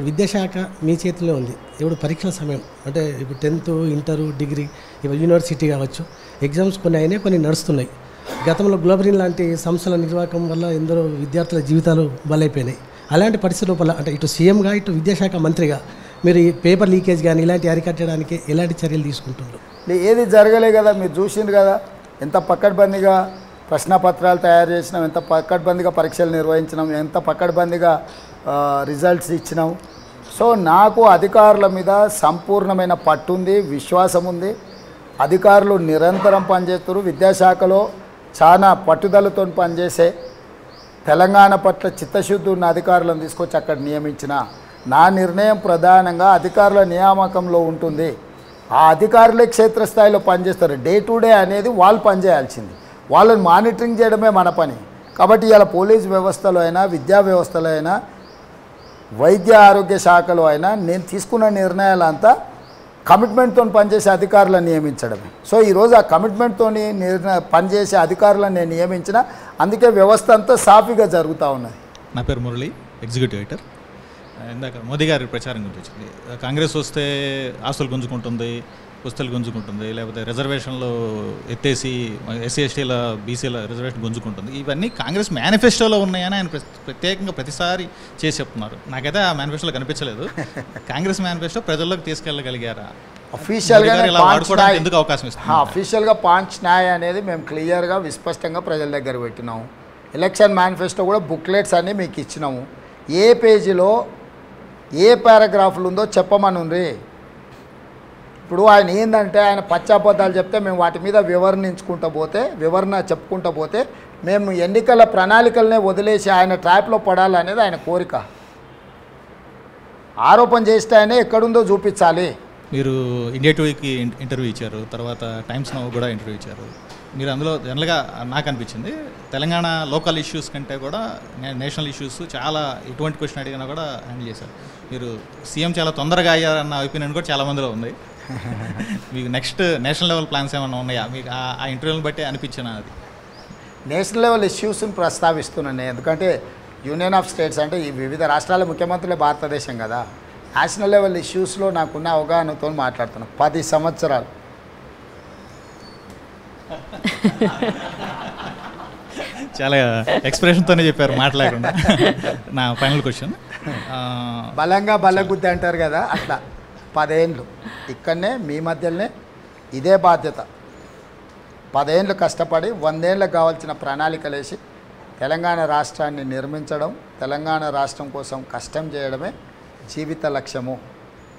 విద్యాశాఖ మీ చేతిలో ఉంది. ఇప్పుడు పరీక్షల సమయం అంటే ఇప్పుడు 10th, ఇంటరు, డిగ్రీ, ఇప్పుడు యూనివర్సిటీ కావచ్చు, ఎగ్జామ్స్ కొన్ని అయినాయి, కొన్ని నడుస్తున్నాయి. గతంలో గ్లోబరిన్ లాంటి సంస్థల నిర్వాహకం వల్ల ఎందరో విద్యార్థుల జీవితాలు బలైపోయినాయి. అలాంటి పరిస్థితి లోపల అంటే ఇటు సీఎంగా ఇటు విద్యాశాఖ మంత్రిగా మీరు ఈ పేపర్ లీకేజ్ కానీ ఇలాంటి అరికట్టడానికి ఎలాంటి చర్యలు తీసుకుంటున్నారు? ఏది జరగలే కదా, మీరు చూసిండ్రు కదా ఎంత పక్కడ్బందీగా ప్రశ్నపత్రాలు తయారు చేసినాం, ఎంత పక్కడ్బందీగా పరీక్షలు నిర్వహించినాం, ఎంత పక్కడ్బందీగా రిజల్ట్స్ ఇచ్చినాం. సో నాకు అధికారుల మీద సంపూర్ణమైన పట్టుంది, విశ్వాసం ఉంది. అధికారులు నిరంతరం పనిచేస్తారు. విద్యాశాఖలో చాలా పట్టుదలతో పనిచేసే తెలంగాణ పట్ల చిత్తశుద్ధి ఉన్న అధికారులను తీసుకొచ్చి అక్కడ నియమించిన నా నిర్ణయం ప్రధానంగా అధికారుల నియామకంలో ఉంటుంది. ఆ అధికారులే క్షేత్రస్థాయిలో పనిచేస్తారు. డే టు డే అనేది వాళ్ళు పనిచేయాల్సింది, వాళ్ళని మానిటరింగ్ చేయడమే మన పని. కాబట్టి ఇలా పోలీస్ వ్యవస్థలో అయినా, విద్యా వ్యవస్థలో అయినా, వైద్య ఆరోగ్య శాఖలో అయినా నేను తీసుకున్న నిర్ణయాలంతా కమిట్మెంట్తో పనిచేసే అధికారులను నియమించడమే. సో ఈరోజు ఆ కమిట్మెంట్తో పనిచేసే అధికారులను నేను నియమించిన, అందుకే వ్యవస్థ అంతా సాఫీగా జరుగుతూ ఉన్నది. నా పేరు మురళి, ఎగ్జిక్యూటివ్ ఎడిటర్. ఇందాక మోదీ గారి ప్రచారం గురించి వచ్చింది. కాంగ్రెస్ వస్తే ఆస్తులు గుంజుకుంటుంది, పుస్తలు గుంజుకుంటుంది, లేకపోతే రిజర్వేషన్లు ఎత్తేసి ఎస్సీ ఎస్టీల బీసీల రిజర్వేషన్ గుంజుకుంటుంది. ఇవన్నీ కాంగ్రెస్ మేనిఫెస్టోలో ఉన్నాయని ఆయన ప్రత్యేకంగా ప్రతిసారి చేసి చెప్తున్నారు. నాకైతే ఆ మేనిఫెస్టోలో కనిపించలేదు. కాంగ్రెస్ మేనిఫెస్టో ప్రజల్లోకి తీసుకెళ్ళగలిగారా? అఫీషియల్గా ఎందుకు అవకాశం ఇస్తుంది? అఫీషియల్గా పాంచ్ న్యాయ్ అనేది మేము క్లియర్గా విస్పష్టంగా ప్రజల దగ్గర పెట్టినాము. ఎలక్షన్ మేనిఫెస్టో కూడా బుక్లెట్స్ అన్నీ మీకు ఇచ్చినాము. ఏ పేజీలో ఏ పారాగ్రాఫ్లు ఉందో చెప్పమనుండ్రి. ఇప్పుడు ఆయన ఏంటంటే ఆయన పచ్చాబద్ధాలు చెప్తే మేము వాటి మీద వివరణ చెప్పుకుంటూ పోతే మేము ఎన్నికల ప్రణాళికలనే వదిలేసి ఆయన ట్రాప్లో పడాలనేది ఆయన కోరిక. ఆరోపణ చేస్తే ఆయన ఎక్కడుందో చూపించాలి. మీరు ఇండియా టుడేకి ఇంటర్వ్యూ ఇచ్చారు, తర్వాత టైమ్స్ నౌ కూడా ఇంటర్వ్యూ ఇచ్చారు. మీరు అందులో జనరల్గా నాకు అనిపించింది తెలంగాణ లోకల్ ఇష్యూస్ కంటే కూడా నేషనల్ ఇష్యూస్ చాలా ఎటువంటి క్వశ్చన్ అడిగినా కూడా హ్యాండిల్ చేశారు. మీరు సీఎం చాలా తొందరగా అయ్యారన్న ఒపీనియన్ కూడా చాలా మందిలో ఉంది. మీకు నెక్స్ట్ నేషనల్ లెవెల్ ప్లాన్స్ ఏమైనా ఉన్నాయా? మీకు ఆ ఇంటర్వ్యూని బట్టి అనిపించిన అది నేషనల్ లెవెల్ ఇష్యూస్ని ప్రస్తావిస్తున్నాను. ఎందుకంటే యూనియన్ ఆఫ్ స్టేట్స్ అంటే ఈ వివిధ రాష్ట్రాల ముఖ్యమంత్రులే భారతదేశం కదా. నేషనల్ లెవెల్ ఇష్యూస్లో నాకున్న అవగాహనతో మాట్లాడుతున్నాను. 10 సంవత్సరాలు చాలా ఎక్స్ప్రెషన్తోనే చెప్పారు మాట్లాడకుండా. నా ఫైనల్ క్వశ్చన్, బలంగా బల్లగుద్ది అంటారు కదా, అట్లా 10 ఏళ్ళు ఇక్కడనే మీ మధ్యలోనే ఇదే బాధ్యత. 10 ఏళ్ళు కష్టపడి 100 ఏళ్ళకు కావాల్సిన ప్రణాళికలు వేసి తెలంగాణ రాష్ట్రాన్ని నిర్మించడం, తెలంగాణ రాష్ట్రం కోసం కష్టం చేయడమే జీవిత లక్ష్యము.